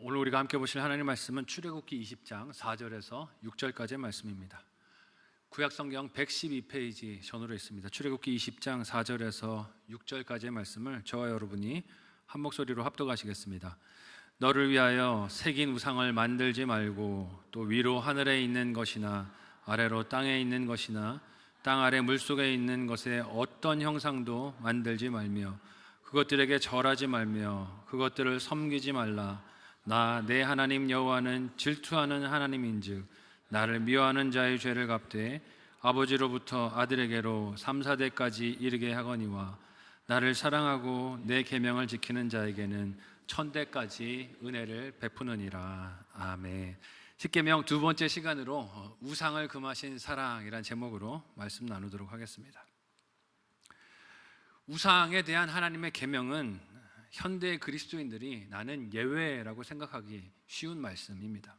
오늘 우리가 함께 보실 하나님 말씀은 출애굽기 20장 4절에서 6절까지의 말씀입니다. 구약성경 112페이지 전으로 있습니다. 출애굽기 20장 4절에서 6절까지의 말씀을 저와 여러분이 한 목소리로 합독하시겠습니다. 너를 위하여 새긴 우상을 만들지 말고 또 위로 하늘에 있는 것이나 아래로 땅에 있는 것이나 땅 아래 물속에 있는 것의 어떤 형상도 만들지 말며 그것들에게 절하지 말며 그것들을 섬기지 말라. 나 내 하나님 여호와는 질투하는 하나님인즉 나를 미워하는 자의 죄를 갚되 아버지로부터 아들에게로 3, 4대까지 이르게 하거니와 나를 사랑하고 내 계명을 지키는 자에게는 1000대까지 은혜를 베푸느니라. 아멘. 십계명 두 번째 시간으로 우상을 금하신 사랑이란 제목으로 말씀 나누도록 하겠습니다. 우상에 대한 하나님의 계명은 현대 그리스도인들이 나는 예외라고 생각하기 쉬운 말씀입니다.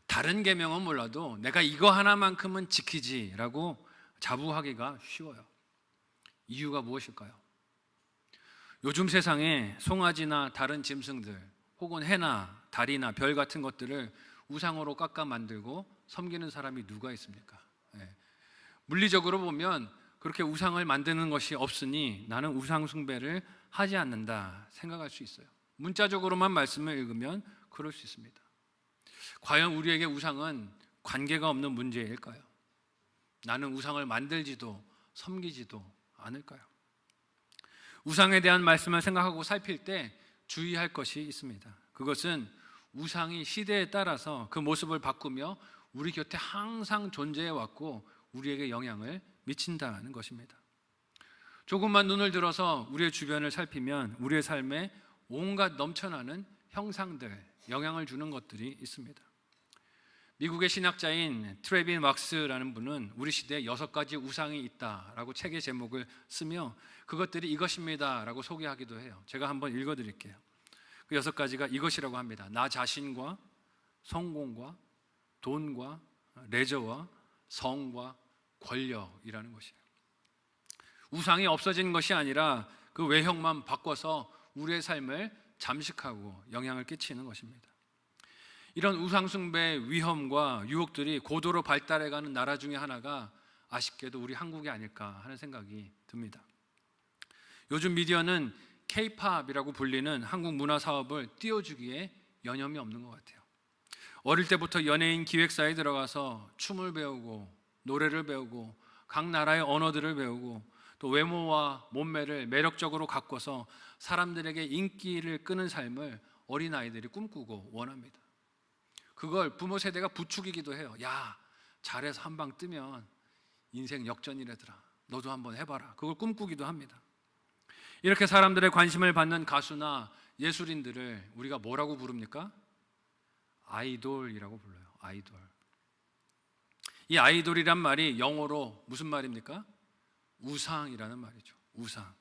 다른 계명은 몰라도 내가 이거 하나만큼은 지키지라고 자부하기가 쉬워요. 이유가 무엇일까요? 요즘 세상에 송아지나 다른 짐승들 혹은 해나 달이나 별 같은 것들을 우상으로 깎아 만들고 섬기는 사람이 누가 있습니까? 물리적으로 보면 그렇게 우상을 만드는 것이 없으니 나는 우상 숭배를 하지 않는다 생각할 수 있어요. 문자적으로만 말씀을 읽으면 그럴 수 있습니다. 과연 우리에게 우상은 관계가 없는 문제일까요? 나는 우상을 만들지도 섬기지도 않을까요? 우상에 대한 말씀을 생각하고 살필 때 주의할 것이 있습니다. 그것은 우상이 시대에 따라서 그 모습을 바꾸며 우리 곁에 항상 존재해 왔고 우리에게 영향을 미친다는 것입니다. 조금만 눈을 들어서 우리의 주변을 살피면 우리의 삶에 온갖 넘쳐나는 형상들, 영향을 주는 것들이 있습니다. 미국의 신학자인 트레빈 왁스라는 분은 우리 시대에 6가지 우상이 있다라고 책의 제목을 쓰며 그것들이 이것입니다 라고 소개하기도 해요. 제가 한번 읽어드릴게요. 그 6가지가 이것이라고 합니다. 나 자신과 성공과 돈과 레저와 성과 권력이라는 것이에요. 우상이 없어진 것이 아니라 그 외형만 바꿔서 우리의 삶을 잠식하고 영향을 끼치는 것입니다. 이런 우상 숭배의 위험과 유혹들이 고도로 발달해가는 나라 중에 하나가 아쉽게도 우리 한국이 아닐까 하는 생각이 듭니다. 요즘 미디어는 K-팝이라고 불리는 한국 문화 사업을 띄워주기에 여념이 없는 것 같아요. 어릴 때부터 연예인 기획사에 들어가서 춤을 배우고 노래를 배우고 각 나라의 언어들을 배우고 또 외모와 몸매를 매력적으로 가꿔서 사람들에게 인기를 끄는 삶을 어린아이들이 꿈꾸고 원합니다. 그걸 부모 세대가 부추기기도 해요. 야, 잘해서 한 방 뜨면 인생 역전이라더라. 너도 한번 해봐라. 그걸 꿈꾸기도 합니다. 이렇게 사람들의 관심을 받는 가수나 예술인들을 우리가 뭐라고 부릅니까? 아이돌이라고 불러요. 아이돌. 이 아이돌이란 말이 영어로 무슨 말입니까? 우상이라는 말이죠. 우상.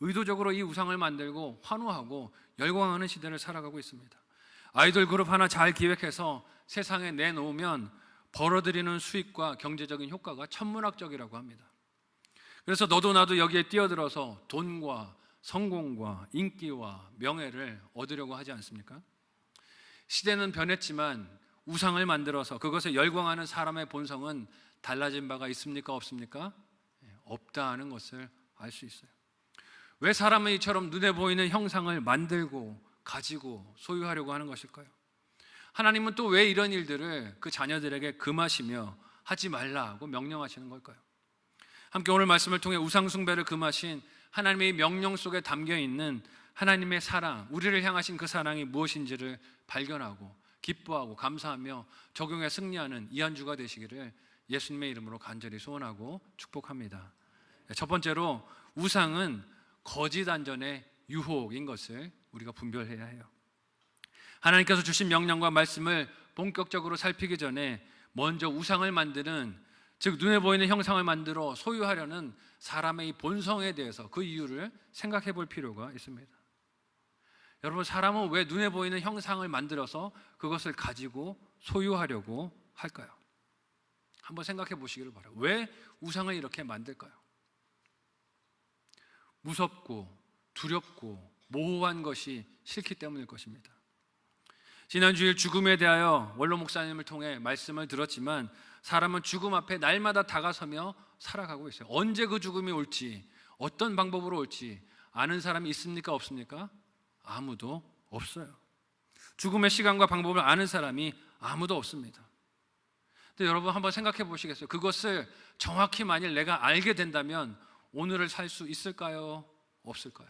의도적으로 이 우상을 만들고 환호하고 열광하는 시대를 살아가고 있습니다. 아이돌 그룹 하나 잘 기획해서 세상에 내놓으면 벌어들이는 수익과 경제적인 효과가 천문학적이라고 합니다. 그래서 너도 나도 여기에 뛰어들어서 돈과 성공과 인기와 명예를 얻으려고 하지 않습니까? 시대는 변했지만 우상을 만들어서 그것에 열광하는 사람의 본성은 달라진 바가 있습니까? 없습니까? 없다는 것을 알 수 있어요. 왜 사람은 이처럼 눈에 보이는 형상을 만들고 가지고 소유하려고 하는 것일까요? 하나님은 또 왜 이런 일들을 그 자녀들에게 금하시며 하지 말라고 명령하시는 걸까요? 함께 오늘 말씀을 통해 우상 숭배를 금하신 하나님의 명령 속에 담겨 있는 하나님의 사랑, 우리를 향하신 그 사랑이 무엇인지를 발견하고 기뻐하고 감사하며 적용에 승리하는 이 한 주가 되시기를 예수님의 이름으로 간절히 소원하고 축복합니다. 첫 번째로 우상은 거짓 안전의 유혹인 것을 우리가 분별해야 해요. 하나님께서 주신 명령과 말씀을 본격적으로 살피기 전에 먼저 우상을 만드는, 즉 눈에 보이는 형상을 만들어 소유하려는 사람의 이 본성에 대해서 그 이유를 생각해 볼 필요가 있습니다. 여러분, 사람은 왜 눈에 보이는 형상을 만들어서 그것을 가지고 소유하려고 할까요? 한번 생각해 보시기를 바라요. 왜 우상을 이렇게 만들까요? 무섭고 두렵고 모호한 것이 싫기 때문일 것입니다. 지난 주일 죽음에 대하여 원로 목사님을 통해 말씀을 들었지만 사람은 죽음 앞에 날마다 다가서며 살아가고 있어요. 언제 그 죽음이 올지, 어떤 방법으로 올지 아는 사람이 있습니까? 없습니까? 아무도 없어요. 죽음의 시간과 방법을 아는 사람이 아무도 없습니다. 근데 여러분 한번 생각해 보시겠어요? 그것을 정확히 만일 내가 알게 된다면 오늘을 살 수 있을까요? 없을까요?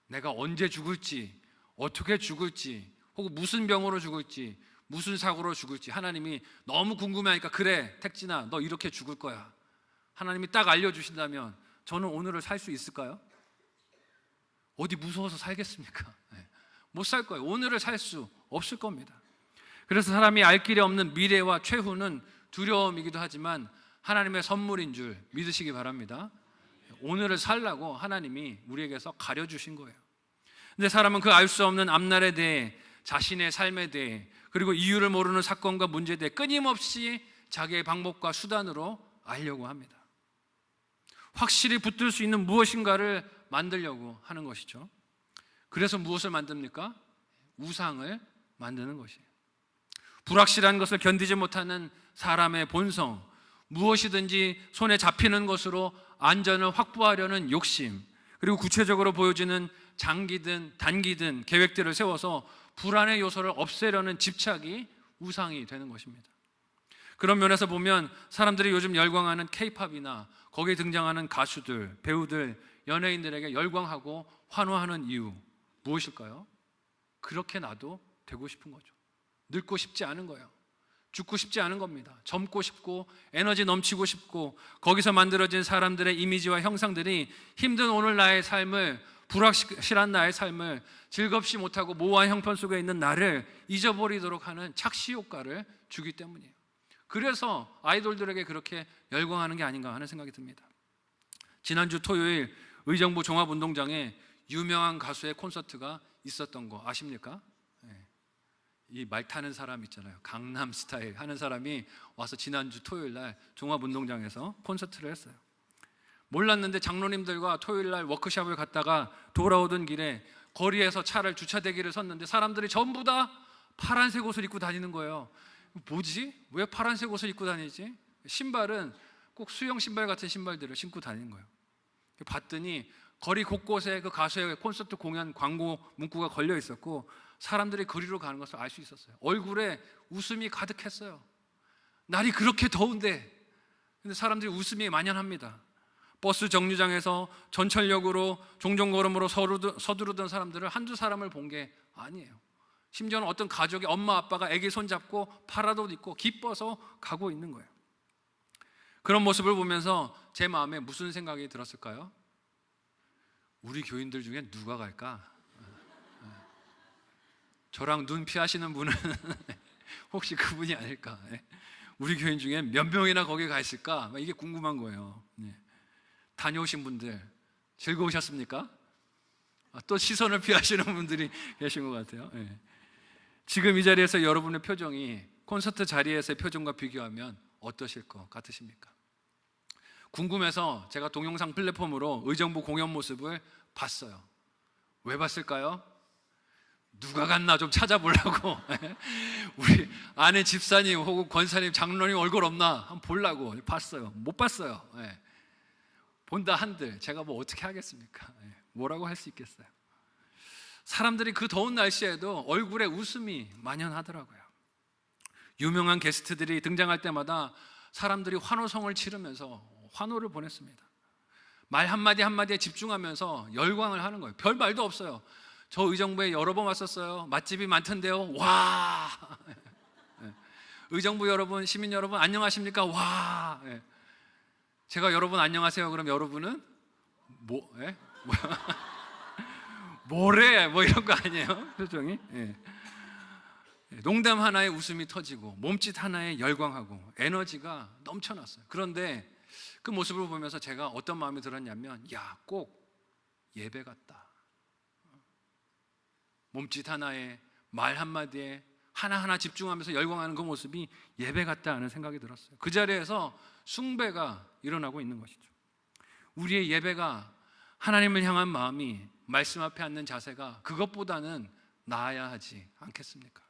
내가 언제 죽을지, 어떻게 죽을지, 혹은 무슨 병으로 죽을지, 무슨 사고로 죽을지 하나님이 너무 궁금해하니까 그래 택진아 너 이렇게 죽을 거야 하나님이 딱 알려주신다면 저는 오늘을 살 수 있을까요? 어디 무서워서 살겠습니까? 못 살 거예요. 오늘을 살 수 없을 겁니다. 그래서 사람이 알 길이 없는 미래와 최후는 두려움이기도 하지만 하나님의 선물인 줄 믿으시기 바랍니다. 오늘을 살라고 하나님이 우리에게서 가려주신 거예요. 근데 사람은 그 알 수 없는 앞날에 대해, 자신의 삶에 대해, 그리고 이유를 모르는 사건과 문제에 대해 끊임없이 자기의 방법과 수단으로 알려고 합니다. 확실히 붙들 수 있는 무엇인가를 만들려고 하는 것이죠. 그래서 무엇을 만듭니까? 우상을 만드는 것이에요. 불확실한 것을 견디지 못하는 사람의 본성, 무엇이든지 손에 잡히는 것으로 안전을 확보하려는 욕심, 그리고 구체적으로 보여지는 장기든 단기든 계획들을 세워서 불안의 요소를 없애려는 집착이 우상이 되는 것입니다. 그런 면에서 보면 사람들이 요즘 열광하는 K-팝이나 거기에 등장하는 가수들, 배우들, 연예인들에게 열광하고 환호하는 이유 무엇일까요? 그렇게 나도 되고 싶은 거죠. 늙고 싶지 않은 거예요. 죽고 싶지 않은 겁니다. 젊고 싶고 에너지 넘치고 싶고 거기서 만들어진 사람들의 이미지와 형상들이 힘든 오늘 나의 삶을, 불확실한 나의 삶을 즐겁지 못하고 모호한 형편 속에 있는 나를 잊어버리도록 하는 착시 효과를 주기 때문이에요. 그래서 아이돌들에게 그렇게 열광하는 게 아닌가 하는 생각이 듭니다. 지난주 토요일 의정부 종합운동장에 유명한 가수의 콘서트가 있었던 거 아십니까? 이 말 타는 사람 있잖아요. 강남 스타일 하는 사람이 와서 지난주 토요일 날 종합운동장에서 콘서트를 했어요. 몰랐는데 장로님들과 토요일 날 워크숍을 갔다가 돌아오던 길에 거리에서 차를 주차대기를 섰는데 사람들이 전부 다 파란색 옷을 입고 다니는 거예요. 뭐지? 왜 파란색 옷을 입고 다니지? 신발은 꼭 수영 신발 같은 신발들을 신고 다니는 거예요. 봤더니 거리 곳곳에 그 가수의 콘서트 공연 광고 문구가 걸려 있었고 사람들이 거리로 가는 것을 알 수 있었어요. 얼굴에 웃음이 가득했어요. 날이 그렇게 더운데 근데 사람들이 웃음이 만연합니다. 버스 정류장에서 전철역으로 종종 걸음으로 서두르던 사람들을 한두 사람을 본 게 아니에요. 심지어는 어떤 가족이 엄마 아빠가 아기 손잡고 파라옷 입고 기뻐서 가고 있는 거예요. 그런 모습을 보면서 제 마음에 무슨 생각이 들었을까요? 우리 교인들 중에 누가 갈까? 저랑 눈 피하시는 분은 혹시 그분이 아닐까? 우리 교인 중에 몇 명이나 거기 가 있을까? 이게 궁금한 거예요. 다녀오신 분들 즐거우셨습니까? 또 시선을 피하시는 분들이 계신 것 같아요. 지금 이 자리에서 여러분의 표정이 콘서트 자리에서의 표정과 비교하면 어떠실 것 같으십니까? 궁금해서 제가 동영상 플랫폼으로 의정부 공연 모습을 봤어요. 왜 봤을까요? 누가 갔나 좀 찾아보려고 우리 아내 집사님 혹은 권사님 장로님 얼굴 없나 한번 보려고 봤어요. 못 봤어요. 본다 한들 제가 뭐 어떻게 하겠습니까? 뭐라고 할 수 있겠어요? 사람들이 그 더운 날씨에도 얼굴에 웃음이 만연하더라고요. 유명한 게스트들이 등장할 때마다 사람들이 환호성을 치르면서 환호를 보냈습니다. 말 한마디 한마디에 집중하면서 열광을 하는 거예요. 별 말도 없어요. 저 의정부에 여러 번 왔었어요. 맛집이 많던데요. 와! 의정부 여러분, 시민 여러분 안녕하십니까? 와! 제가 여러분 안녕하세요. 그럼 여러분은 뭐래? 뭐 이런 거 아니에요? 표정이? 농담 하나에 웃음이 터지고 몸짓 하나에 열광하고 에너지가 넘쳐났어요. 그런데 그 모습을 보면서 제가 어떤 마음이 들었냐면 야, 꼭 예배 같다. 몸짓 하나에 말 한마디에 하나하나 집중하면서 열광하는 그 모습이 예배 같다 하는 생각이 들었어요. 그 자리에서 숭배가 일어나고 있는 것이죠. 우리의 예배가 하나님을 향한 마음이 말씀 앞에 앉는 자세가 그것보다는 나아야 하지 않겠습니까?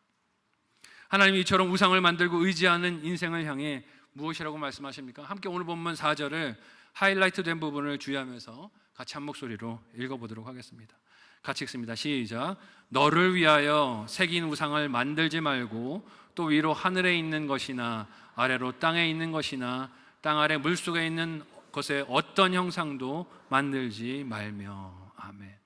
하나님이 이처럼 우상을 만들고 의지하는 인생을 향해 무엇이라고 말씀하십니까? 함께 오늘 본문 4절을 하이라이트 된 부분을 주의하면서 같이 한 목소리로 읽어보도록 하겠습니다. 같이 읽습니다. 시작. 너를 위하여 새긴 우상을 만들지 말고 또 위로 하늘에 있는 것이나 아래로 땅에 있는 것이나 땅 아래 물속에 있는 것에 어떤 형상도 만들지 말며. 아멘.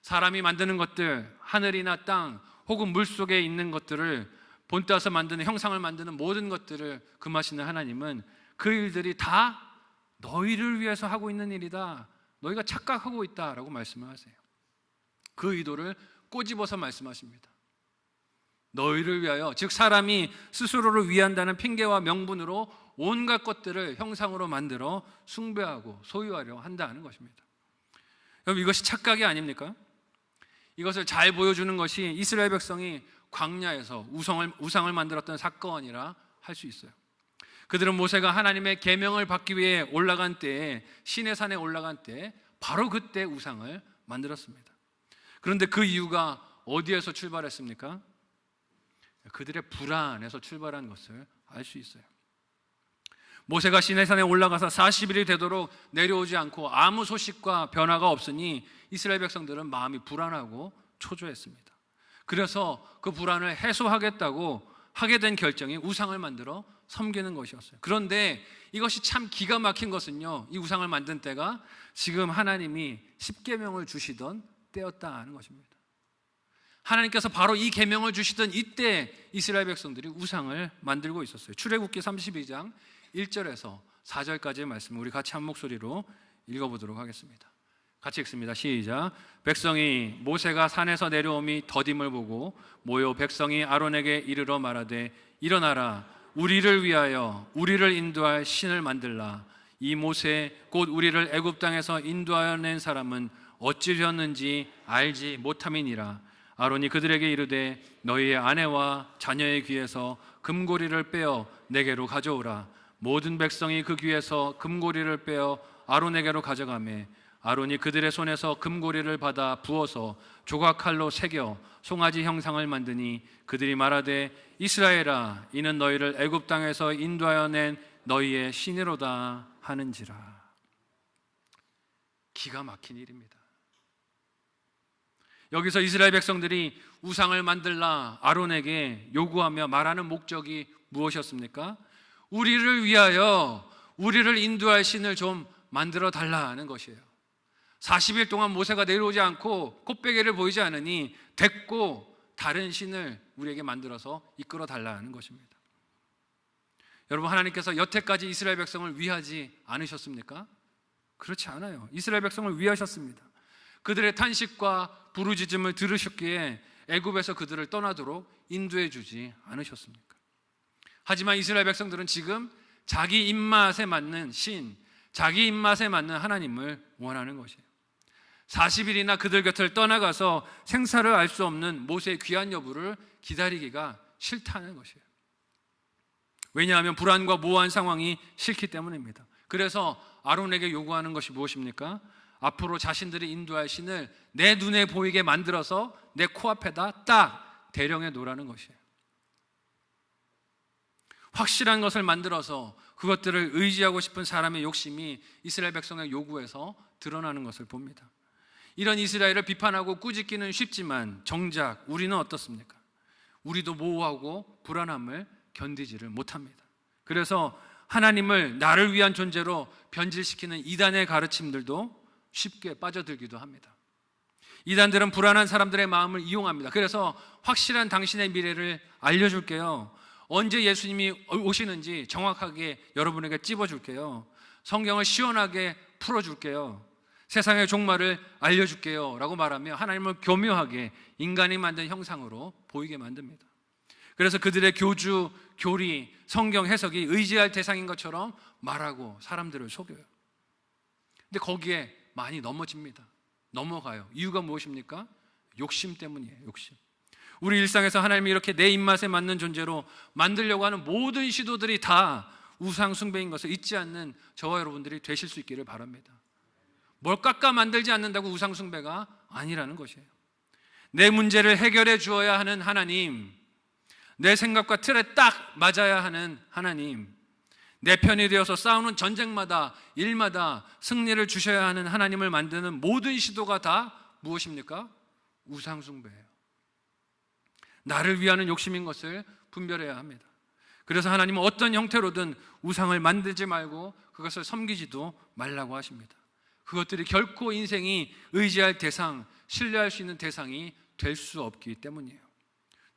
사람이 만드는 것들, 하늘이나 땅 혹은 물속에 있는 것들을 본따서 만드는, 형상을 만드는 모든 것들을 금하시는 하나님은 그 일들이 다 너희를 위해서 하고 있는 일이다, 너희가 착각하고 있다라고 말씀을 하세요. 그 의도를 꼬집어서 말씀하십니다. 너희를 위하여, 즉 사람이 스스로를 위한다는 핑계와 명분으로 온갖 것들을 형상으로 만들어 숭배하고 소유하려 한다는 것입니다. 여러분, 이것이 착각이 아닙니까? 이것을 잘 보여주는 것이 이스라엘 백성이 광야에서 우상을 만들었던 사건이라 할 수 있어요. 그들은 모세가 하나님의 계명을 받기 위해 올라간 때에, 시내산에 올라간 때에 바로 그때 우상을 만들었습니다. 그런데 그 이유가 어디에서 출발했습니까? 그들의 불안에서 출발한 것을 알 수 있어요. 모세가 시내산에 올라가서 40일이 되도록 내려오지 않고 아무 소식과 변화가 없으니 이스라엘 백성들은 마음이 불안하고 초조했습니다. 그래서 그 불안을 해소하겠다고 하게 된 결정이 우상을 만들어 섬기는 것이었어요. 그런데 이것이 참 기가 막힌 것은요, 이 우상을 만든 때가 지금 하나님이 십계명을 주시던 때였다는 것입니다. 하나님께서 바로 이 계명을 주시던 이때 이스라엘 백성들이 우상을 만들고 있었어요. 출애굽기 32장 1절에서 4절까지의 말씀을 우리 같이 한 목소리로 읽어보도록 하겠습니다. 같이 읽습니다. 시작. 백성이 모세가 산에서 내려옴이 더딤을 보고 모여 백성이 아론에게 이르러 말하되 일어나라, 우리를 위하여 우리를 인도할 신을 만들라. 이 모세 곧 우리를 애굽 땅에서 인도하여 낸 사람은 어찌 되었는지 알지 못함이니라. 아론이 그들에게 이르되 너희의 아내와 자녀의 귀에서 금고리를 빼어 내게로 가져오라. 모든 백성이 그 귀에서 금고리를 빼어 아론에게로 가져가매 아론이 그들의 손에서 금고리를 받아 부어서 조각칼로 새겨 송아지 형상을 만드니 그들이 말하되 이스라엘아, 이는 너희를 애굽 땅에서 인도하여 낸 너희의 신이로다 하는지라. 기가 막힌 일입니다. 여기서 이스라엘 백성들이 우상을 만들라 아론에게 요구하며 말하는 목적이 무엇이었습니까? 우리를 위하여 우리를 인도할 신을 좀 만들어 달라는 것이에요. 40일 동안 모세가 내려오지 않고 꽃베개를 보이지 않으니 됐고 다른 신을 우리에게 만들어서 이끌어 달라는 것입니다. 여러분, 하나님께서 여태까지 이스라엘 백성을 위하지 않으셨습니까? 그렇지 않아요. 이스라엘 백성을 위하셨습니다. 그들의 탄식과 부르짖음을 들으셨기에 애굽에서 그들을 떠나도록 인도해 주지 않으셨습니까? 하지만 이스라엘 백성들은 지금 자기 입맛에 맞는 신, 자기 입맛에 맞는 하나님을 원하는 것이에요. 40일이나 그들 곁을 떠나가서 생사를 알 수 없는 모세의 귀한 여부를 기다리기가 싫다는 것이에요. 왜냐하면 불안과 모호한 상황이 싫기 때문입니다. 그래서 아론에게 요구하는 것이 무엇입니까? 앞으로 자신들이 인도할 신을 내 눈에 보이게 만들어서 내 코앞에다 딱 대령해 놓으라는 것이에요. 확실한 것을 만들어서 그것들을 의지하고 싶은 사람의 욕심이 이스라엘 백성의 요구에서 드러나는 것을 봅니다. 이런 이스라엘을 비판하고 꾸짖기는 쉽지만 정작 우리는 어떻습니까? 우리도 모호하고 불안함을 견디지를 못합니다. 그래서 하나님을 나를 위한 존재로 변질시키는 이단의 가르침들도 쉽게 빠져들기도 합니다. 이단들은 불안한 사람들의 마음을 이용합니다. 그래서 확실한 당신의 미래를 알려줄게요. 언제 예수님이 오시는지 정확하게 여러분에게 찝어줄게요. 성경을 시원하게 풀어줄게요. 세상의 종말을 알려줄게요 라고 말하며 하나님을 교묘하게 인간이 만든 형상으로 보이게 만듭니다. 그래서 그들의 교주, 교리, 성경 해석이 의지할 대상인 것처럼 말하고 사람들을 속여요. 근데 거기에 많이 넘어집니다. 넘어가요. 이유가 무엇입니까? 욕심 때문이에요. 욕심. 우리 일상에서 하나님이 이렇게 내 입맛에 맞는 존재로 만들려고 하는 모든 시도들이 다 우상 숭배인 것을 잊지 않는 저와 여러분들이 되실 수 있기를 바랍니다. 뭘 깎아 만들지 않는다고 우상 숭배가 아니라는 것이에요. 내 문제를 해결해 주어야 하는 하나님, 내 생각과 틀에 딱 맞아야 하는 하나님, 내 편이 되어서 싸우는 전쟁마다 일마다 승리를 주셔야 하는 하나님을 만드는 모든 시도가 다 무엇입니까? 우상 숭배예요. 나를 위하는 욕심인 것을 분별해야 합니다. 그래서 하나님은 어떤 형태로든 우상을 만들지 말고 그것을 섬기지도 말라고 하십니다. 그것들이 결코 인생이 의지할 대상, 신뢰할 수 있는 대상이 될 수 없기 때문이에요.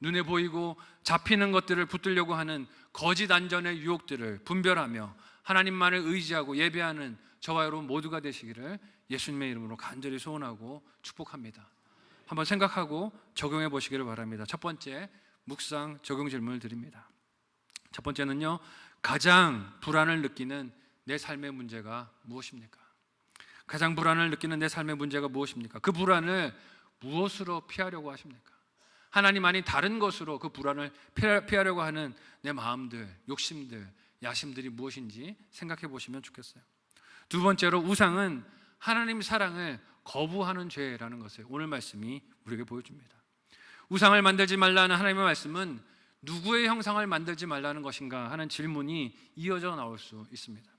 눈에 보이고 잡히는 것들을 붙들려고 하는 거짓 안전의 유혹들을 분별하며 하나님만을 의지하고 예배하는 저와 여러분 모두가 되시기를 예수님의 이름으로 간절히 소원하고 축복합니다. 한번 생각하고 적용해 보시기를 바랍니다. 첫 번째, 묵상 적용 질문을 드립니다. 첫 번째는요, 가장 불안을 느끼는 내 삶의 문제가 무엇입니까? 가장 불안을 느끼는 내 삶의 문제가 무엇입니까? 그 불안을 무엇으로 피하려고 하십니까? 하나님 아닌 다른 것으로 그 불안을 피하려고 하는 내 마음들, 욕심들, 야심들이 무엇인지 생각해 보시면 좋겠어요. 두 번째로, 우상은 하나님 사랑을 거부하는 죄라는 것을 오늘 말씀이 우리에게 보여줍니다. 우상을 만들지 말라는 하나님의 말씀은 누구의 형상을 만들지 말라는 것인가 하는 질문이 이어져 나올 수 있습니다.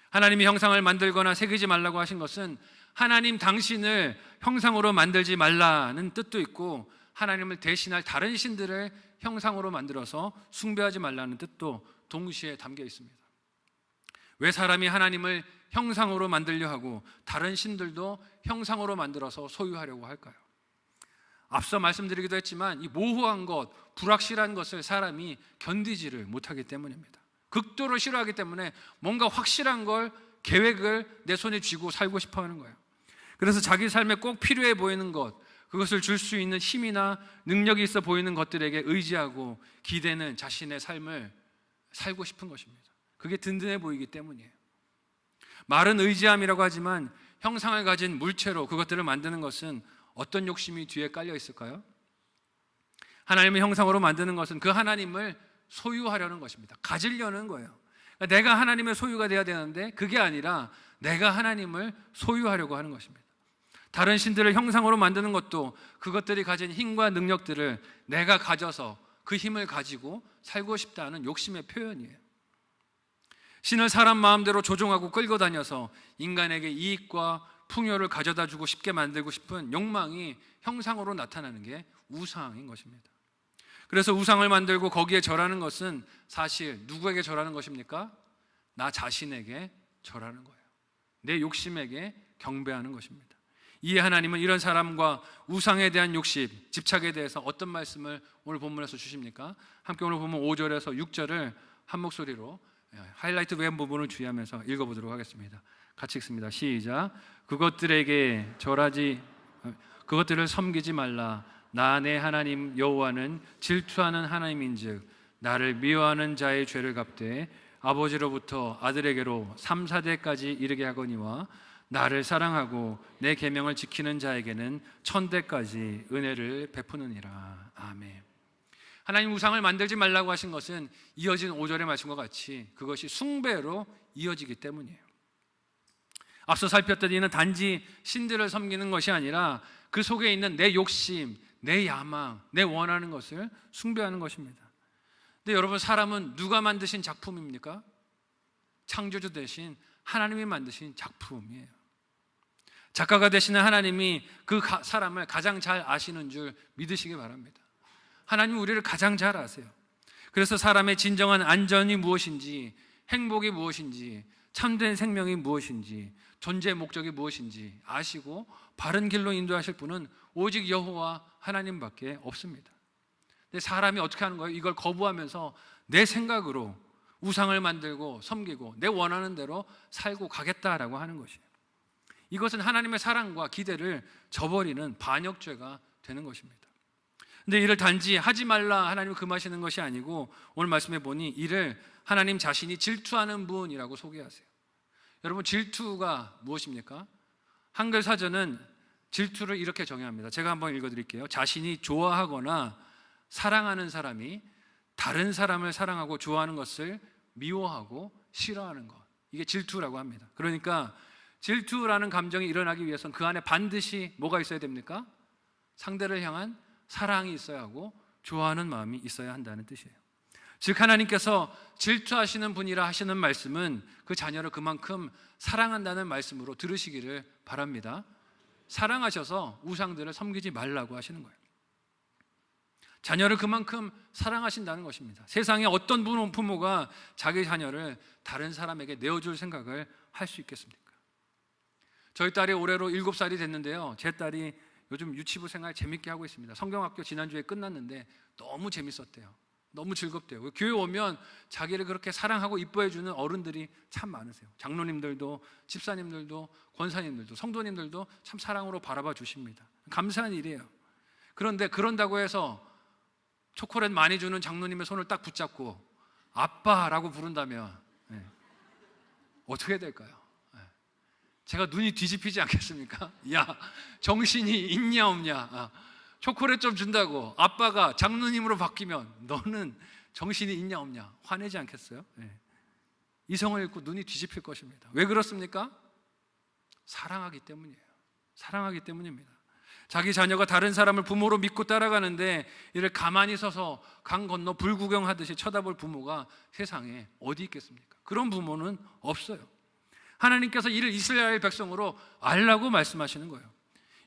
하나님이 형상을 만들거나 새기지 말라고 하신 것은 하나님 당신을 형상으로 만들지 말라는 뜻도 있고, 하나님을 대신할 다른 신들을 형상으로 만들어서 숭배하지 말라는 뜻도 동시에 담겨 있습니다. 왜 사람이 하나님을 형상으로 만들려 하고 다른 신들도 형상으로 만들어서 소유하려고 할까요? 앞서 말씀드리기도 했지만 이 모호한 것, 불확실한 것을 사람이 견디지를 못하기 때문입니다. 극도로 싫어하기 때문에 뭔가 확실한 걸, 계획을 내 손에 쥐고 살고 싶어 하는 거예요. 그래서 자기 삶에 꼭 필요해 보이는 것, 그것을 줄 수 있는 힘이나 능력이 있어 보이는 것들에게 의지하고 기대는 자신의 삶을 살고 싶은 것입니다. 그게 든든해 보이기 때문이에요. 말은 의지함이라고 하지만 형상을 가진 물체로 그것들을 만드는 것은 어떤 욕심이 뒤에 깔려 있을까요? 하나님의 형상으로 만드는 것은 그 하나님을 소유하려는 것입니다. 가지려는 거예요. 그러니까 내가 하나님의 소유가 되어야 되는데 그게 아니라 내가 하나님을 소유하려고 하는 것입니다. 다른 신들을 형상으로 만드는 것도 그것들이 가진 힘과 능력들을 내가 가져서 그 힘을 가지고 살고 싶다는 욕심의 표현이에요. 신을 사람 마음대로 조종하고 끌고 다녀서 인간에게 이익과 풍요를 가져다 주고 싶게 만들고 싶은 욕망이 형상으로 나타나는 게 우상인 것입니다. 그래서 우상을 만들고 거기에 절하는 것은 사실 누구에게 절하는 것입니까? 나 자신에게 절하는 거예요. 내 욕심에게 경배하는 것입니다. 이에 하나님은 이런 사람과 우상에 대한 욕심, 집착에 대해서 어떤 말씀을 오늘 본문에서 주십니까? 함께 오늘 보면 5절에서 6절을 한 목소리로 하이라이트 왼 부분을 주의하면서 읽어보도록 하겠습니다. 같이 읽습니다. 시작. 그것들을 섬기지 말라. 나 내 하나님 여호와는 질투하는 하나님인즉 나를 미워하는 자의 죄를 갚되 아버지로부터 아들에게로 3, 4대까지 이르게 하거니와 나를 사랑하고 내 계명을 지키는 자에게는 1000대까지 은혜를 베푸느니라. 아멘. 하나님 우상을 만들지 말라고 하신 것은 이어진 5절의 말씀과 같이 그것이 숭배로 이어지기 때문이에요. 앞서 살폈던 이는 단지 신들을 섬기는 것이 아니라 그 속에 있는 내 욕심, 내 야망, 내 원하는 것을 숭배하는 것입니다. 근데 여러분, 사람은 누가 만드신 작품입니까? 창조주 대신 하나님이 만드신 작품이에요. 작가가 되시는 하나님이 그 사람을 가장 잘 아시는 줄 믿으시기 바랍니다. 하나님은 우리를 가장 잘 아세요. 그래서 사람의 진정한 안전이 무엇인지, 행복이 무엇인지, 참된 생명이 무엇인지, 존재의 목적이 무엇인지 아시고 바른 길로 인도하실 분은 오직 여호와 하나님밖에 없습니다. 근데 사람이 어떻게 하는 거예요? 이걸 거부하면서 내 생각으로 우상을 만들고 섬기고 내 원하는 대로 살고 가겠다라고 하는 것이에요. 이것은 하나님의 사랑과 기대를 저버리는 반역죄가 되는 것입니다. 근데 이를 단지 하지 말라 하나님이 금하시는 것이 아니고 오늘 말씀해 보니 이를 하나님 자신이 질투하는 분이라고 소개하세요. 여러분, 질투가 무엇입니까? 한글 사전은 질투를 이렇게 정의합니다. 제가 한번 읽어드릴게요. 자신이 좋아하거나 사랑하는 사람이 다른 사람을 사랑하고 좋아하는 것을 미워하고 싫어하는 것, 이게 질투라고 합니다. 그러니까 질투라는 감정이 일어나기 위해서는 그 안에 반드시 뭐가 있어야 됩니까? 상대를 향한 사랑이 있어야 하고 좋아하는 마음이 있어야 한다는 뜻이에요. 즉 하나님께서 질투하시는 분이라 하시는 말씀은 그 자녀를 그만큼 사랑한다는 말씀으로 들으시기를 바랍니다. 사랑하셔서 우상들을 섬기지 말라고 하시는 거예요. 자녀를 그만큼 사랑하신다는 것입니다. 세상에 어떤 부모가 자기 자녀를 다른 사람에게 내어줄 생각을 할 수 있겠습니까? 저희 딸이 올해로 7살이 됐는데요, 제 딸이 요즘 유치부 생활 재밌게 하고 있습니다. 성경학교 지난주에 끝났는데 너무 재밌었대요. 너무 즐겁대요. 교회 오면 자기를 그렇게 사랑하고 이뻐해주는 어른들이 참 많으세요. 장로님들도, 집사님들도, 권사님들도, 성도님들도 참 사랑으로 바라봐 주십니다. 감사한 일이에요. 그런데 그런다고 해서 초콜릿 많이 주는 장로님의 손을 딱 붙잡고 아빠라고 부른다면 어떻게 될까요? 제가 눈이 뒤집히지 않겠습니까? 야, 정신이 있냐 없냐? 초콜릿 좀 준다고 아빠가 장로님으로 바뀌면 너는 정신이 있냐 없냐? 화내지 않겠어요? 이성을 잃고 눈이 뒤집힐 것입니다. 왜 그렇습니까? 사랑하기 때문이에요. 사랑하기 때문입니다. 자기 자녀가 다른 사람을 부모로 믿고 따라가는데 이를 가만히 서서 강 건너 불구경하듯이 쳐다볼 부모가 세상에 어디 있겠습니까? 그런 부모는 없어요. 하나님께서 이를 이스라엘 백성으로 알라고 말씀하시는 거예요.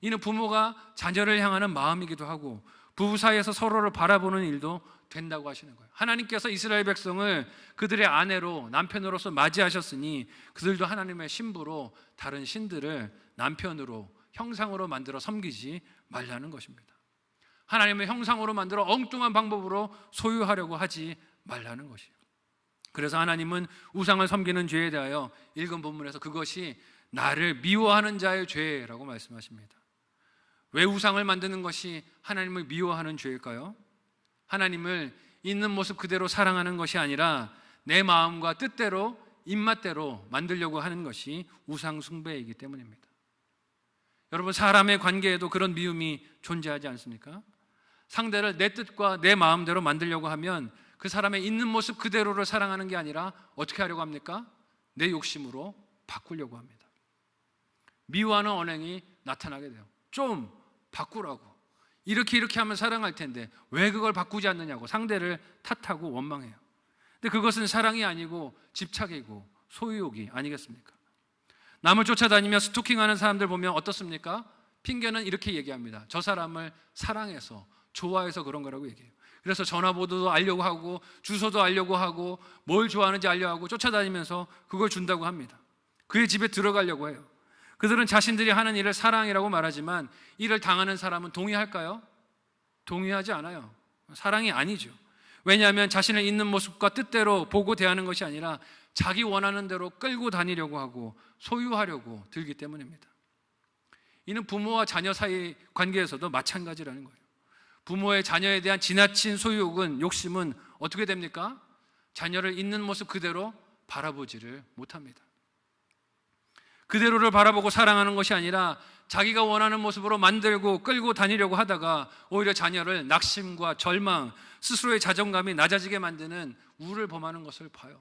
이는 부모가 자녀를 향하는 마음이기도 하고 부부 사이에서 서로를 바라보는 일도 된다고 하시는 거예요. 하나님께서 이스라엘 백성을 그들의 아내로, 남편으로서 맞이하셨으니 그들도 하나님의 신부로 다른 신들을 남편으로, 형상으로 만들어 섬기지 말라는 것입니다. 하나님의 형상으로 만들어 엉뚱한 방법으로 소유하려고 하지 말라는 것이에요. 그래서 하나님은 우상을 섬기는 죄에 대하여 읽은 본문에서 그것이 나를 미워하는 자의 죄라고 말씀하십니다. 왜 우상을 만드는 것이 하나님을 미워하는 죄일까요? 하나님을 있는 모습 그대로 사랑하는 것이 아니라 내 마음과 뜻대로, 입맛대로 만들려고 하는 것이 우상 숭배이기 때문입니다. 여러분, 사람의 관계에도 그런 미움이 존재하지 않습니까? 상대를 내 뜻과 내 마음대로 만들려고 하면 그 사람의 있는 모습 그대로를 사랑하는 게 아니라 어떻게 하려고 합니까? 내 욕심으로 바꾸려고 합니다. 미워하는 언행이 나타나게 돼요. 좀 바꾸라고. 이렇게 하면 사랑할 텐데 왜 그걸 바꾸지 않느냐고 상대를 탓하고 원망해요. 근데 그것은 사랑이 아니고 집착이고 소유욕이 아니겠습니까? 남을 쫓아다니며 스토킹하는 사람들 보면 어떻습니까? 핑계는 이렇게 얘기합니다. 저 사람을 사랑해서, 좋아해서 그런 거라고 얘기해요. 그래서 전화번호도 알려고 하고 주소도 알려고 하고 뭘 좋아하는지 알려고 하고 쫓아다니면서 그걸 준다고 합니다. 그의 집에 들어가려고 해요. 그들은 자신들이 하는 일을 사랑이라고 말하지만 이를 당하는 사람은 동의할까요? 동의하지 않아요. 사랑이 아니죠. 왜냐하면 자신의 있는 모습과 뜻대로 보고 대하는 것이 아니라 자기 원하는 대로 끌고 다니려고 하고 소유하려고 들기 때문입니다. 이는 부모와 자녀 사이 관계에서도 마찬가지라는 거예요. 부모의 자녀에 대한 지나친 소유욕은, 욕심은 어떻게 됩니까? 자녀를 있는 모습 그대로 바라보지를 못합니다. 그대로를 바라보고 사랑하는 것이 아니라 자기가 원하는 모습으로 만들고 끌고 다니려고 하다가 오히려 자녀를 낙심과 절망, 스스로의 자존감이 낮아지게 만드는 우를 범하는 것을 봐요.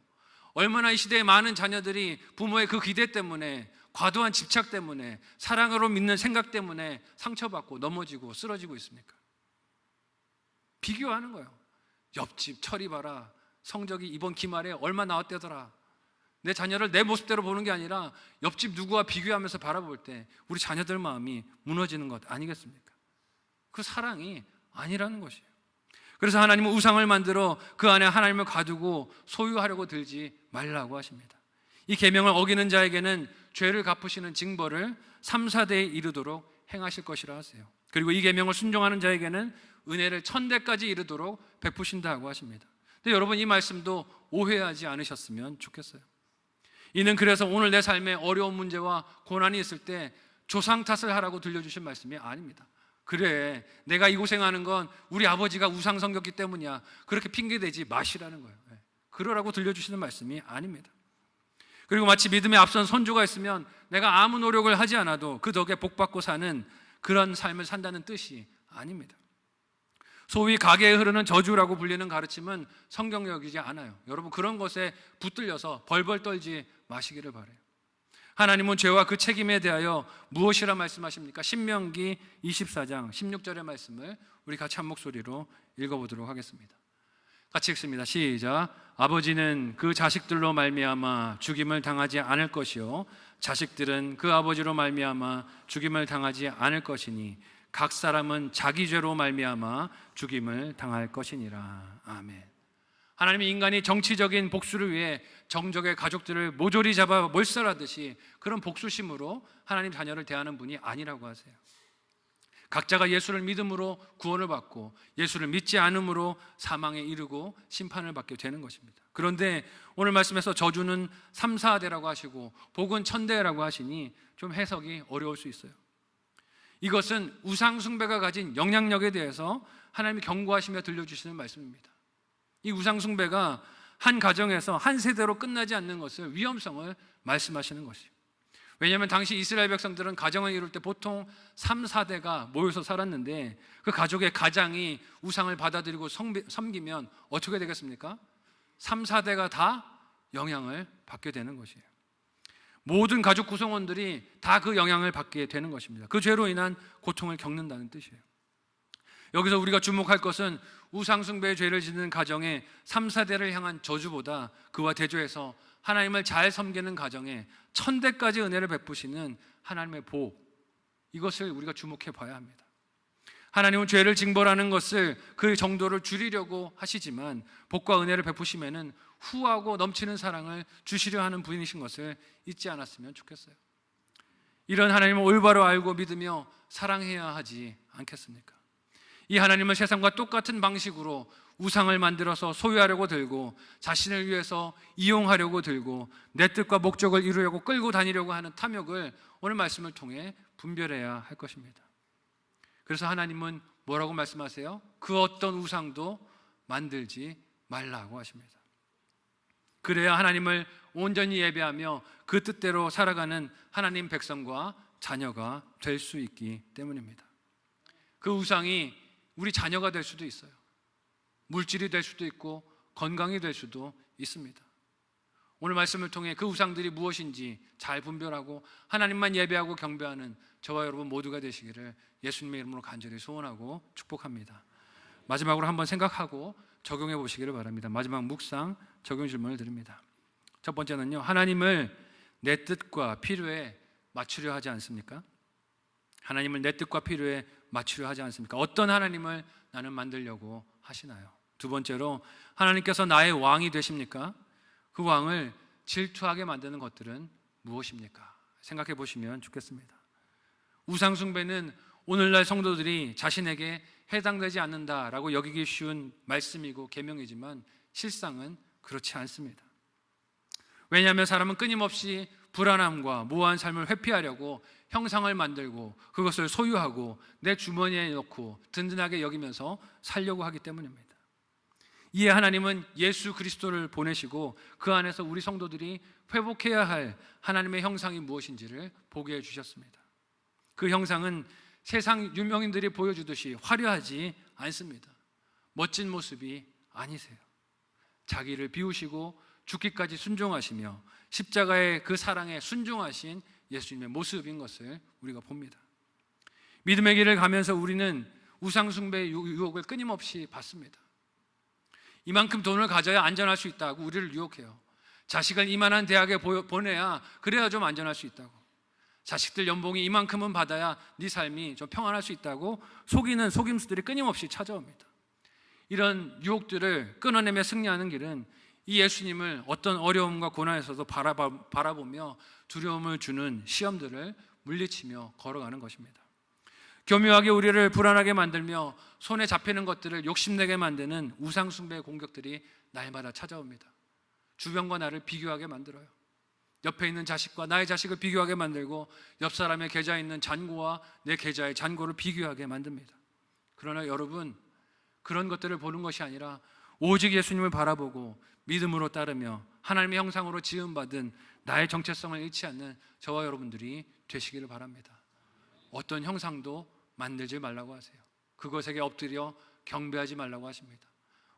얼마나 이 시대의 많은 자녀들이 부모의 그 기대 때문에, 과도한 집착 때문에, 사랑으로 믿는 생각 때문에 상처받고 넘어지고 쓰러지고 있습니까? 비교하는 거예요. 옆집 철이 봐라, 성적이 이번 기말에 얼마 나왔대더라. 내 자녀를 내 모습대로 보는 게 아니라 옆집 누구와 비교하면서 바라볼 때 우리 자녀들 마음이 무너지는 것 아니겠습니까? 그 사랑이 아니라는 것이에요. 그래서 하나님은 우상을 만들어 그 안에 하나님을 가두고 소유하려고 들지 말라고 하십니다. 이 계명을 어기는 자에게는 죄를 갚으시는 징벌을 3, 4대에 이르도록 행하실 것이라 하세요. 그리고 이 계명을 순종하는 자에게는 은혜를 1000대까지 이르도록 베푸신다고 하십니다. 근데 여러분, 이 말씀도 오해하지 않으셨으면 좋겠어요. 이는 그래서 오늘 내 삶에 어려운 문제와 고난이 있을 때 조상 탓을 하라고 들려주신 말씀이 아닙니다. 그래, 내가 이 고생하는 건 우리 아버지가 우상 섬겼기 때문이야, 그렇게 핑계대지 마시라는 거예요. 그러라고 들려주시는 말씀이 아닙니다. 그리고 마치 믿음에 앞선 선조가 있으면 내가 아무 노력을 하지 않아도 그 덕에 복받고 사는 그런 삶을 산다는 뜻이 아닙니다. 소위 가계에 흐르는 저주라고 불리는 가르침은 성경적이지 않아요. 여러분, 그런 것에 붙들려서 벌벌 떨지 마시기를 바라요. 하나님은 죄와 그 책임에 대하여 무엇이라 말씀하십니까? 신명기 24장 16절의 말씀을 우리 같이 한 목소리로 읽어보도록 하겠습니다. 같이 읽습니다. 시작. 아버지는 그 자식들로 말미암아 죽임을 당하지 않을 것이요 자식들은 그 아버지로 말미암아 죽임을 당하지 않을 것이니 각 사람은 자기 죄로 말미암아 죽임을 당할 것이니라. 아멘. 하나님이 인간이 정치적인 복수를 위해 정적의 가족들을 모조리 잡아 몰살하듯이 그런 복수심으로 하나님 자녀를 대하는 분이 아니라고 하세요. 각자가 예수를 믿음으로 구원을 받고 예수를 믿지 않음으로 사망에 이르고 심판을 받게 되는 것입니다. 그런데 오늘 말씀에서 저주는 3, 4대라고 하시고 복은 1000대라고 하시니 좀 해석이 어려울 수 있어요. 이것은 우상 숭배가 가진 영향력에 대해서 하나님이 경고하시며 들려주시는 말씀입니다. 이 우상 숭배가 한 가정에서 한 세대로 끝나지 않는 것을 위험성을 말씀하시는 것이에요. 왜냐하면 당시 이스라엘 백성들은 가정을 이룰 때 보통 3, 4대가 모여서 살았는데 그 가족의 가장이 우상을 받아들이고 섬기면 어떻게 되겠습니까? 3, 4대가 다 영향을 받게 되는 것이에요. 모든 가족 구성원들이 다 그 영향을 받게 되는 것입니다. 그 죄로 인한 고통을 겪는다는 뜻이에요. 여기서 우리가 주목할 것은 우상숭배의 죄를 짓는 가정의 3, 4대를 향한 저주보다 그와 대조해서 하나님을 잘 섬기는 가정에 1000대까지 은혜를 베푸시는 하나님의 복, 이것을 우리가 주목해 봐야 합니다. 하나님은 죄를 징벌하는 것을 그 정도를 줄이려고 하시지만 복과 은혜를 베푸시면은 후하고 넘치는 사랑을 주시려 하는 분이신 것을 잊지 않았으면 좋겠어요. 이런 하나님을 올바로 알고 믿으며 사랑해야 하지 않겠습니까? 이 하나님은 세상과 똑같은 방식으로 우상을 만들어서 소유하려고 들고 자신을 위해서 이용하려고 들고 내 뜻과 목적을 이루려고 끌고 다니려고 하는 탐욕을 오늘 말씀을 통해 분별해야 할 것입니다. 그래서 하나님은 뭐라고 말씀하세요? 그 어떤 우상도 만들지 말라고 하십니다. 그래야 하나님을 온전히 예배하며 그 뜻대로 살아가는 하나님 백성과 자녀가 될 수 있기 때문입니다. 그 우상이 우리 자녀가 될 수도 있어요. 물질이 될 수도 있고 건강이 될 수도 있습니다. 오늘 말씀을 통해 그 우상들이 무엇인지 잘 분별하고 하나님만 예배하고 경배하는 저와 여러분 모두가 되시기를 예수님의 이름으로 간절히 소원하고 축복합니다. 마지막으로 한번 생각하고 적용해 보시기를 바랍니다. 마지막 묵상 적용 질문을 드립니다. 첫 번째는요, 하나님을 내 뜻과 필요에 맞추려 하지 않습니까? 하나님을 내 뜻과 필요에 맞추려 하지 않습니까? 어떤 하나님을 나는 만들려고 하시나요? 두 번째로, 하나님께서 나의 왕이 되십니까? 그 왕을 질투하게 만드는 것들은 무엇입니까? 생각해 보시면 좋겠습니다. 우상 숭배는 오늘날 성도들이 자신에게 해당되지 않는다라고 여기기 쉬운 말씀이고 계명이지만 실상은 그렇지 않습니다. 왜냐하면 사람은 끊임없이 불안함과 무한 삶을 회피하려고 형상을 만들고 그것을 소유하고 내 주머니에 넣고 든든하게 여기면서 살려고 하기 때문입니다. 이에 하나님은 예수 그리스도를 보내시고 그 안에서 우리 성도들이 회복해야 할 하나님의 형상이 무엇인지를 보게 해주셨습니다. 그 형상은 세상 유명인들이 보여주듯이 화려하지 않습니다. 멋진 모습이 아니세요. 자기를 비우시고 죽기까지 순종하시며 십자가의 그 사랑에 순종하신 예수님의 모습인 것을 우리가 봅니다. 믿음의 길을 가면서 우리는 우상숭배의 유혹을 끊임없이 받습니다. 이만큼 돈을 가져야 안전할 수 있다고 우리를 유혹해요. 자식을 이만한 대학에 보내야 그래야 좀 안전할 수 있다고, 자식들 연봉이 이만큼은 받아야 네 삶이 좀 평안할 수 있다고 속이는 속임수들이 끊임없이 찾아옵니다. 이런 유혹들을 끊어내며 승리하는 길은 이 예수님을 어떤 어려움과 고난에서도 바라보며 두려움을 주는 시험들을 물리치며 걸어가는 것입니다. 교묘하게 우리를 불안하게 만들며 손에 잡히는 것들을 욕심내게 만드는 우상숭배의 공격들이 날마다 찾아옵니다. 주변과 나를 비교하게 만들어요. 옆에 있는 자식과 나의 자식을 비교하게 만들고 옆 사람의 계좌에 있는 잔고와 내 계좌의 잔고를 비교하게 만듭니다. 그러나 여러분, 그런 것들을 보는 것이 아니라 오직 예수님을 바라보고 믿음으로 따르며 하나님의 형상으로 지음받은 나의 정체성을 잃지 않는 저와 여러분들이 되시기를 바랍니다. 어떤 형상도 만들지 말라고 하세요. 그것에게 엎드려 경배하지 말라고 하십니다.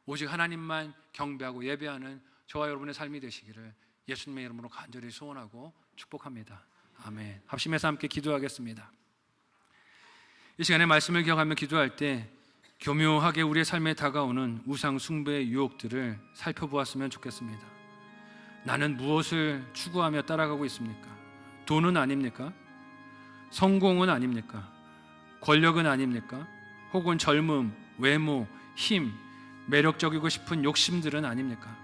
오직 하나님만 경배하고 예배하는 저와 여러분의 삶이 되시기를 예수님의 이름으로 간절히 소원하고 축복합니다. 아멘. 합심해서 함께 기도하겠습니다. 이 시간에 말씀을 기억하며 기도할 때 교묘하게 우리의 삶에 다가오는 우상 숭배의 유혹들을 살펴보았으면 좋겠습니다. 나는 무엇을 추구하며 따라가고 있습니까? 돈은 아닙니까? 성공은 아닙니까? 권력은 아닙니까? 혹은 젊음, 외모, 힘, 매력적이고 싶은 욕심들은 아닙니까?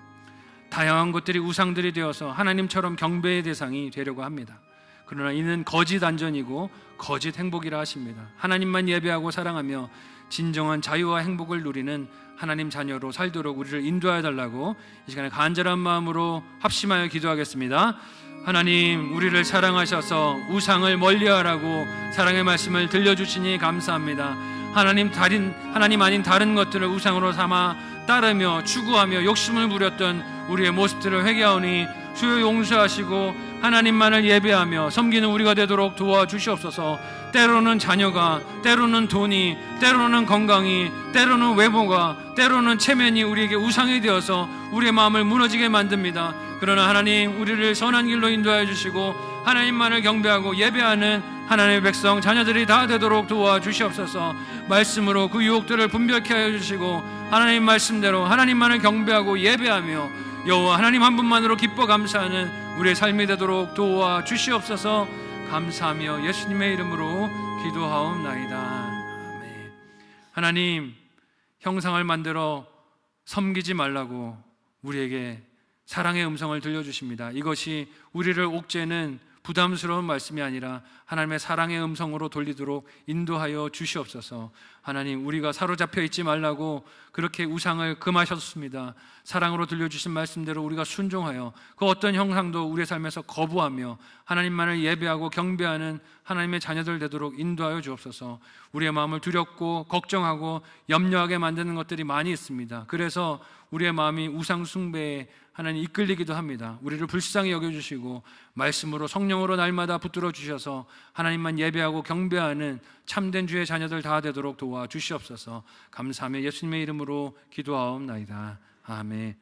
다양한 것들이 우상들이 되어서 하나님처럼 경배의 대상이 되려고 합니다. 그러나 이는 거짓 안전이고 거짓 행복이라 하십니다. 하나님만 예배하고 사랑하며 진정한 자유와 행복을 누리는 하나님 자녀로 살도록 우리를 인도하여 달라고 이 시간에 간절한 마음으로 합심하여 기도하겠습니다. 하나님, 우리를 사랑하셔서 우상을 멀리하라고 사랑의 말씀을 들려주시니 감사합니다. 하나님 아닌 다른 것들을 우상으로 삼아 따르며 추구하며 욕심을 부렸던 우리의 모습들을 회개하오니 주여 용서하시고 하나님만을 예배하며 섬기는 우리가 되도록 도와주시옵소서. 때로는 자녀가, 때로는 돈이, 때로는 건강이, 때로는 외모가, 때로는 체면이 우리에게 우상이 되어서 우리의 마음을 무너지게 만듭니다. 그러나 하나님, 우리를 선한 길로 인도하여 주시고 하나님만을 경배하고 예배하는 하나님의 백성 자녀들이 다 되도록 도와주시옵소서. 말씀으로 그 유혹들을 분별케 하여 주시고 하나님 말씀대로 하나님만을 경배하고 예배하며 여호와 하나님 한 분만으로 기뻐 감사하는 우리의 삶이 되도록 도와주시옵소서. 감사하며 예수님의 이름으로 기도하옵나이다. 아멘. 하나님, 형상을 만들어 섬기지 말라고 우리에게 사랑의 음성을 들려주십니다. 이것이 우리를 옥죄는 부담스러운 말씀이 아니라 하나님의 사랑의 음성으로 돌리도록 인도하여 주시옵소서. 하나님, 우리가 사로잡혀 있지 말라고 그렇게 우상을 금하셨습니다. 사랑으로 들려주신 말씀대로 우리가 순종하여 그 어떤 형상도 우리의 삶에서 거부하며 하나님만을 예배하고 경배하는 하나님의 자녀들 되도록 인도하여 주옵소서. 우리의 마음을 두렵고 걱정하고 염려하게 만드는 것들이 많이 있습니다. 그래서 우리의 마음이 우상 숭배에 하나님 이끌리기도 합니다. 우리를 불쌍히 여겨주시고 말씀으로 성령으로 날마다 붙들어 주셔서 하나님만 예배하고 경배하는 참된 주의 자녀들 다 되도록 도와주시옵소서. 감사하며 예수님의 이름으로 기도하옵나이다. 아멘.